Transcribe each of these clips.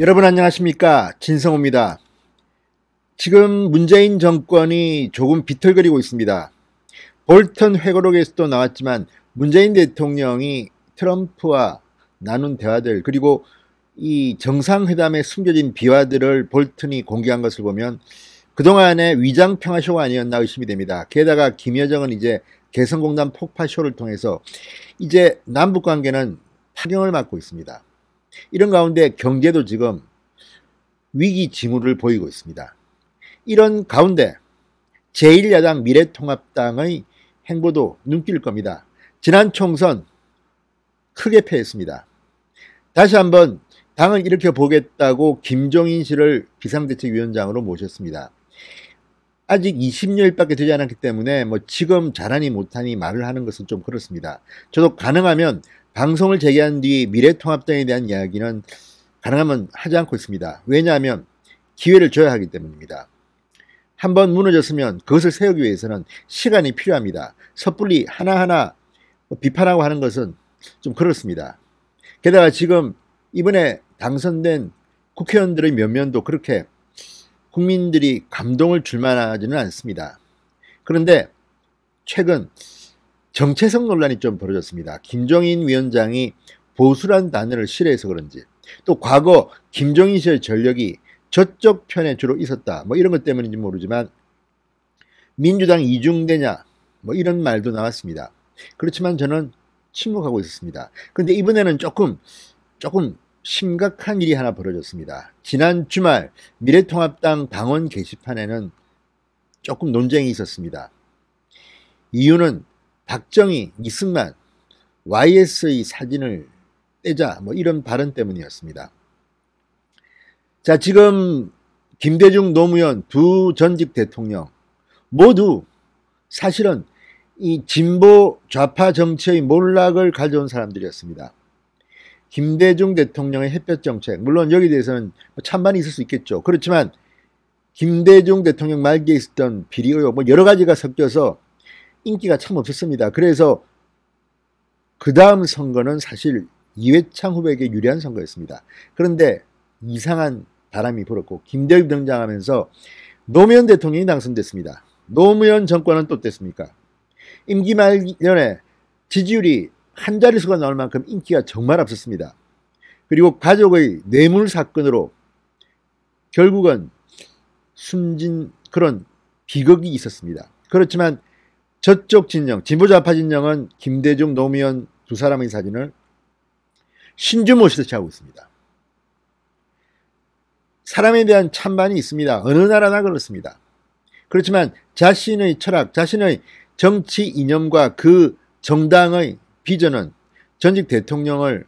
여러분 안녕하십니까? 진성호입니다. 지금 문재인 정권이 조금 비틀거리고 있습니다. 볼턴 회고록에서도 나왔지만 문재인 대통령이 트럼프와 나눈 대화들 그리고 이 정상회담에 숨겨진 비화들을 볼턴이 공개한 것을 보면 그동안의 위장 평화쇼가 아니었나 의심이 됩니다. 게다가 김여정은 이제 개성공단 폭파쇼를 통해서 이제 남북관계는 파경을 맞고 있습니다. 이런 가운데 경제도 지금 위기 징후를 보이고 있습니다. 이런 가운데 제1야당 미래통합당의 행보도 눈길 겁니다. 지난 총선 크게 패했습니다. 다시 한번 당을 일으켜 보겠다고 김종인 씨를 비상대책위원장으로 모셨습니다. 아직 20여일밖에 되지 않았기 때문에 지금 잘하니 못하니 말을 하는 것은 좀 그렇습니다. 저도 가능하면 방송을 재개한 뒤 미래통합당에 대한 이야기는 가능하면 하지 않고 있습니다. 왜냐하면 기회를 줘야 하기 때문입니다. 한번 무너졌으면 그것을 세우기 위해서는 시간이 필요합니다. 섣불리 하나하나 비판하고 하는 것은 좀 그렇습니다. 게다가 지금 이번에 당선된 국회의원들의 면면도 그렇게 국민들이 감동을 줄 만하지는 않습니다. 그런데 최근 정체성 논란이 좀 벌어졌습니다. 김종인 위원장이 보수란 단어를 싫어해서 그런지 또 과거 김종인 씨의 전력이 저쪽 편에 주로 있었다 이런 것 때문인지 모르지만 민주당 이중대냐 이런 말도 나왔습니다. 그렇지만 저는 침묵하고 있었습니다. 그런데 이번에는 조금 심각한 일이 하나 벌어졌습니다. 지난 주말 미래통합당 당원 게시판에는 조금 논쟁이 있었습니다. 이유는 박정희, 이승만, YS의 사진을 떼자 이런 발언 때문이었습니다. 자, 지금 김대중, 노무현 두 전직 대통령 모두 사실은 이 진보 좌파 정치의 몰락을 가져온 사람들이었습니다. 김대중 대통령의 햇볕 정책, 물론 여기에 대해서는 찬반이 있을 수 있겠죠. 그렇지만 김대중 대통령 말기에 있었던 비리 의혹 여러 가지가 섞여서 인기가 참 없었습니다. 그래서 그 다음 선거는 사실 이회창 후보에게 유리한 선거였습니다. 그런데 이상한 바람이 불었고 김대중 등장하면서 노무현 대통령이 당선됐습니다. 노무현 정권은 또 어땠습니까? 임기 말년에 지지율이 한 자릿수가 나올 만큼 인기가 정말 없었습니다. 그리고 가족의 뇌물 사건으로 결국은 숨진 그런 비극이 있었습니다. 그렇지만 저쪽 진영, 진보좌파 진영은 김대중, 노무현 두 사람의 사진을 신주 모시듯이 하고 있습니다. 사람에 대한 찬반이 있습니다. 어느 나라나 그렇습니다. 그렇지만 자신의 철학, 자신의 정치 이념과 그 정당의 비전은 전직 대통령을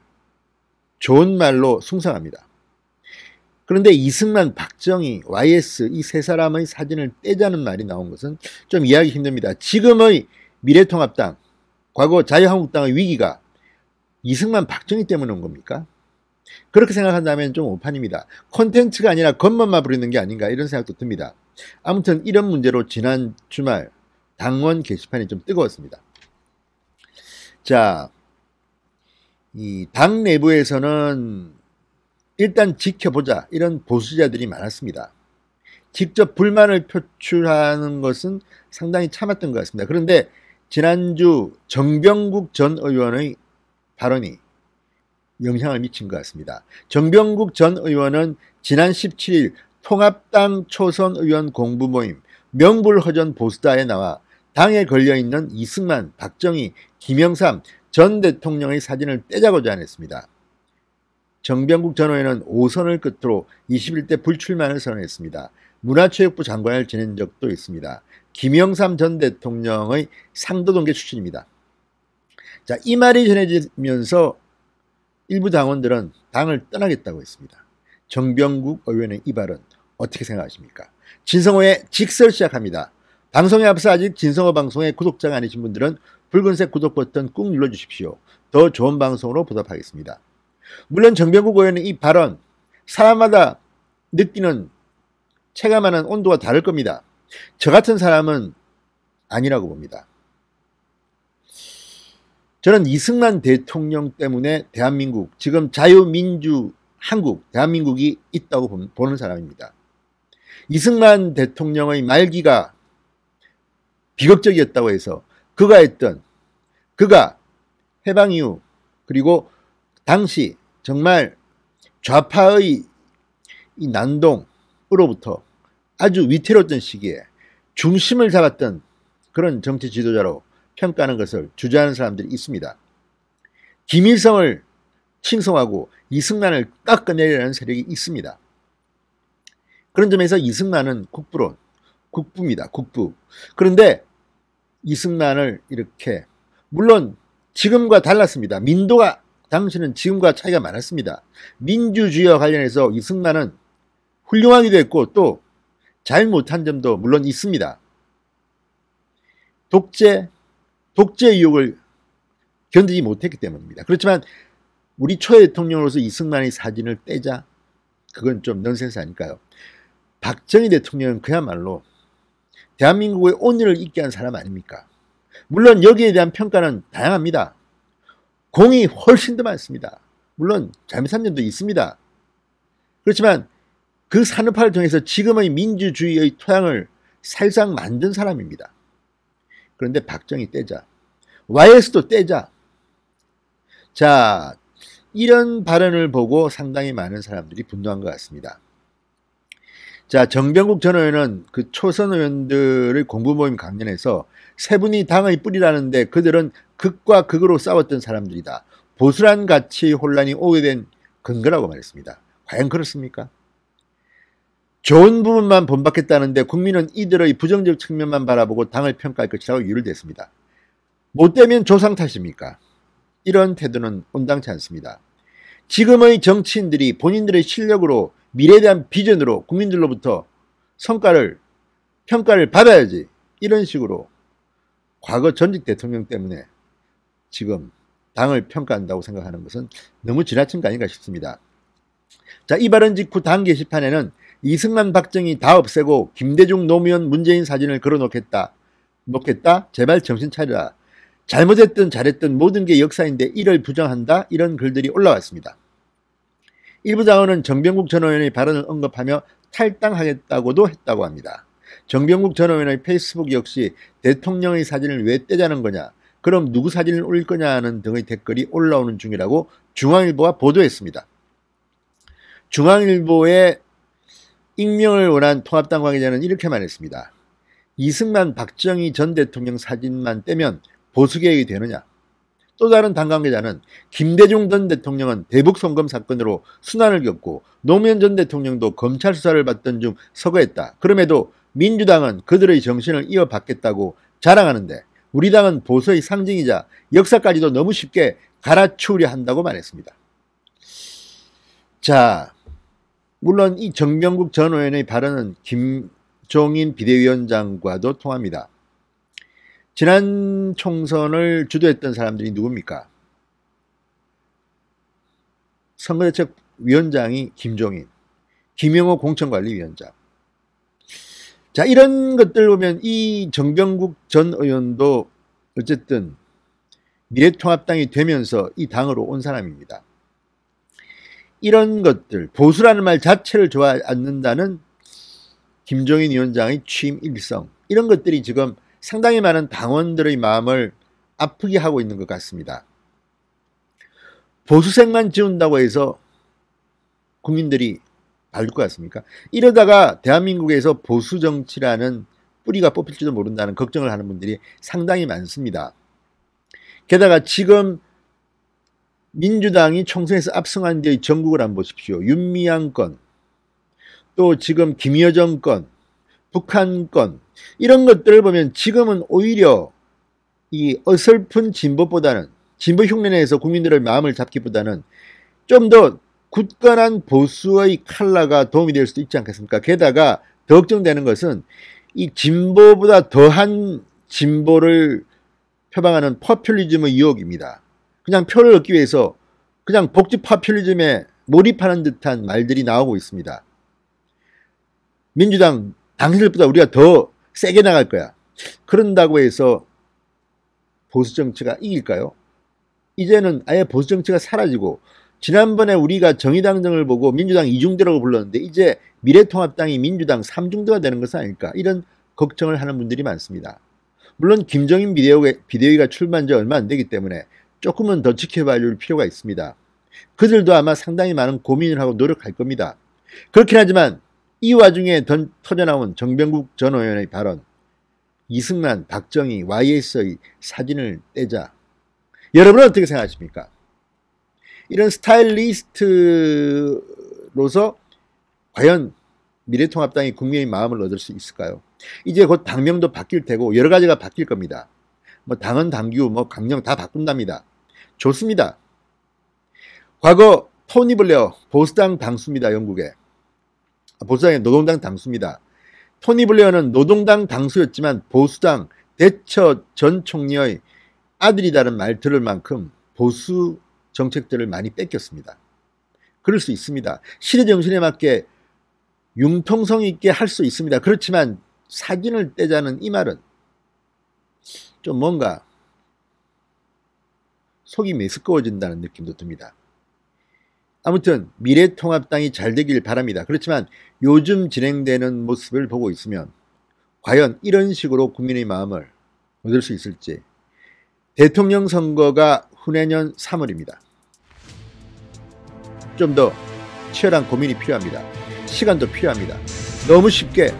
좋은 말로 숭상합니다. 그런데 이승만, 박정희, YS 이 세 사람의 사진을 떼자는 말이 나온 것은 좀 이해하기 힘듭니다. 지금의 미래통합당, 과거 자유한국당의 위기가 이승만, 박정희 때문에 온 겁니까? 그렇게 생각한다면 좀 오판입니다. 콘텐츠가 아니라 겉멋만 부리는 게 아닌가 이런 생각도 듭니다. 아무튼 이런 문제로 지난 주말 당원 게시판이 좀 뜨거웠습니다. 자, 이 당 내부에서는 일단 지켜보자 이런 보수자들이 많았습니다. 직접 불만을 표출하는 것은 상당히 참았던 것 같습니다. 그런데 지난주 정병국 전 의원의 발언이 영향을 미친 것 같습니다. 정병국 전 의원은 지난 17일 통합당 초선 의원 공부 모임 명불허전 보수다에 나와 당에 걸려있는 이승만, 박정희, 김영삼 전 대통령의 사진을 떼자고 제안했습니다. 정병국 전 의원은 5선을 끝으로 21대 불출마를 선언했습니다. 문화체육부 장관을 지낸 적도 있습니다. 김영삼 전 대통령의 상도동계 출신입니다. 자, 이 말이 전해지면서 일부 당원들은 당을 떠나겠다고 했습니다. 정병국 의원의 이 발언 어떻게 생각하십니까? 진성호의 직설 시작합니다. 방송에 앞서 아직 진성호 방송의 구독자가 아니신 분들은 붉은색 구독 버튼 꾹 눌러주십시오. 더 좋은 방송으로 보답하겠습니다. 물론 정병국 의원의 이 발언 사람마다 느끼는 체감하는 온도가 다를 겁니다. 저 같은 사람은 아니라고 봅니다. 저는 이승만 대통령 때문에 대한민국 지금 자유민주 한국, 대한민국이 있다고 보는 사람입니다. 이승만 대통령의 말기가 비극적이었다고 해서 그가 해방 이후 그리고 당시 정말 좌파의 이 난동으로부터 아주 위태로웠던 시기에 중심을 잡았던 그런 정치 지도자로 평가하는 것을 주저하는 사람들이 있습니다. 김일성을 칭송하고 이승만을 깎아내리라는 세력이 있습니다. 그런 점에서 이승만은 국부입니다. 국부. 그런데 이승만을 이렇게, 물론 지금과 달랐습니다. 민도가 당시는 지금과 차이가 많았습니다. 민주주의와 관련해서 이승만은 훌륭하기도 했고 또 잘못한 점도 물론 있습니다. 독재 유혹을 견디지 못했기 때문입니다. 그렇지만 우리 초대 대통령으로서 이승만의 사진을 떼자? 그건 좀 넌센스 아닐까요? 박정희 대통령은 그야말로 대한민국의 온유를 잊게 한 사람 아닙니까? 물론 여기에 대한 평가는 다양합니다. 공이 훨씬 더 많습니다. 물론 잘못한 점도 있습니다. 그렇지만 그 산업화를 통해서 지금의 민주주의의 토양을 사실상 만든 사람입니다. 그런데 박정희 떼자, YS도 떼자. 자, 이런 발언을 보고 상당히 많은 사람들이 분노한 것 같습니다. 자, 정병국 전 의원은 그 초선 의원들의 공부 모임 강연에서 세 분이 당의 뿌리라는데 그들은 극과 극으로 싸웠던 사람들이다. 보수란 가치 혼란이 오게 된 근거라고 말했습니다. 과연 그렇습니까? 좋은 부분만 본받겠다는데 국민은 이들의 부정적 측면만 바라보고 당을 평가할 것이라고 이유를 댔습니다. 못되면 조상 탓입니까? 이런 태도는 온당치 않습니다. 지금의 정치인들이 본인들의 실력으로 미래에 대한 비전으로 국민들로부터 평가를 받아야지, 이런 식으로 과거 전직 대통령 때문에 지금 당을 평가한다고 생각하는 것은 너무 지나친 거 아닌가 싶습니다. 자, 이 발언 직후 당 게시판에는 이승만 박정희 다 없애고 김대중 노무현 문재인 사진을 걸어놓겠다. 제발 정신 차려라. 잘못했든 잘했든 모든 게 역사인데 이를 부정한다. 이런 글들이 올라왔습니다. 일부 장원은 정병국 전 의원의 발언을 언급하며 탈당하겠다고도 했다고 합니다. 정병국 전 의원의 페이스북 역시 대통령의 사진을 왜 떼자는 거냐, 그럼 누구 사진을 올릴 거냐는 등의 댓글이 올라오는 중이라고 중앙일보가 보도했습니다. 중앙일보의 익명을 원한 통합당 관계자는 이렇게 말했습니다. 이승만 박정희 전 대통령 사진만 떼면 보수개혁이 되느냐? 또 다른 당 관계자는 김대중 전 대통령은 대북 송금 사건으로 순환을 겪고 노무현 전 대통령도 검찰 수사를 받던 중 서거했다. 그럼에도 민주당은 그들의 정신을 이어받겠다고 자랑하는데 우리 당은 보수의 상징이자 역사까지도 너무 쉽게 갈아치우려 한다고 말했습니다. 자, 물론 이 정병국 전 의원의 발언은 김종인 비대위원장과도 통합니다. 지난 총선을 주도했던 사람들이 누굽니까? 선거대책위원장이 김종인, 김영호 공천관리위원장. 자, 이런 것들 보면 이 정병국 전 의원도 어쨌든 미래통합당이 되면서 이 당으로 온 사람입니다. 이런 것들, 보수라는 말 자체를 좋아하지 않는다는 김종인 위원장의 취임 일성, 이런 것들이 지금 상당히 많은 당원들의 마음을 아프게 하고 있는 것 같습니다. 보수색만 지운다고 해서 국민들이 바뀔 것 같습니까? 이러다가 대한민국에서 보수정치라는 뿌리가 뽑힐지도 모른다는 걱정을 하는 분들이 상당히 많습니다. 게다가 지금 민주당이 총선에서 압승한 뒤의 전국을 한번 보십시오. 윤미향 건, 또 지금 김여정 건, 북한 건, 이런 것들을 보면 지금은 오히려 이 어설픈 진보보다는, 진보 흉내내서 국민들의 마음을 잡기보다는 좀 더 굳건한 보수의 칼라가 도움이 될 수도 있지 않겠습니까? 게다가 더 걱정되는 것은 이 진보보다 더한 진보를 표방하는 포퓰리즘의 유혹입니다. 그냥 표를 얻기 위해서 그냥 복지 포퓰리즘에 몰입하는 듯한 말들이 나오고 있습니다. 민주당, 당신들보다 우리가 더 세게 나갈 거야. 그런다고 해서 보수정치가 이길까요? 이제는 아예 보수정치가 사라지고 지난번에 우리가 정의당정을 보고 민주당 이중대라고 불렀는데 이제 미래통합당이 민주당 삼중대가 되는 것은 아닐까, 이런 걱정을 하는 분들이 많습니다. 물론 김종인 비대위가 출마한 지 얼마 안 되기 때문에 조금은 더 지켜봐야 할 필요가 있습니다. 그들도 아마 상당히 많은 고민을 하고 노력할 겁니다. 그렇긴 하지만 이 와중에 터져나온 정병국 전 의원의 발언, 이승만, 박정희, YS의 사진을 떼자. 여러분은 어떻게 생각하십니까? 이런 스타일리스트로서 과연 미래통합당이 국민의 마음을 얻을 수 있을까요? 이제 곧 당명도 바뀔 테고 여러 가지가 바뀔 겁니다. 뭐 당헌, 당규, 뭐 강령 다 바꾼답니다. 좋습니다. 과거 토니 블레어 보수당 당수입니다. 영국에. 보수당의 노동당 당수입니다. 토니 블레어는 노동당 당수였지만 보수당 대처 전 총리의 아들이라는 말 들을 만큼 보수 정책들을 많이 뺏겼습니다. 그럴 수 있습니다. 시대 정신에 맞게 융통성 있게 할 수 있습니다. 그렇지만 사진을 떼자는 이 말은 좀 뭔가 속이 메스꺼워진다는 느낌도 듭니다. 아무튼 미래통합당이 잘 되길 바랍니다. 그렇지만 요즘 진행되는 모습을 보고 있으면 과연 이런 식으로 국민의 마음을 얻을 수 있을지. 대통령 선거가 후내년 3월입니다. 좀 더 치열한 고민이 필요합니다. 시간도 필요합니다. 너무 쉽게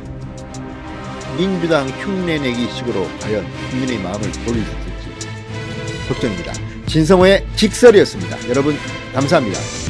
민주당 흉내내기 식으로 과연 국민의 마음을 돌릴 수 있을지 걱정입니다. 진성호의 직설이었습니다. 여러분 감사합니다.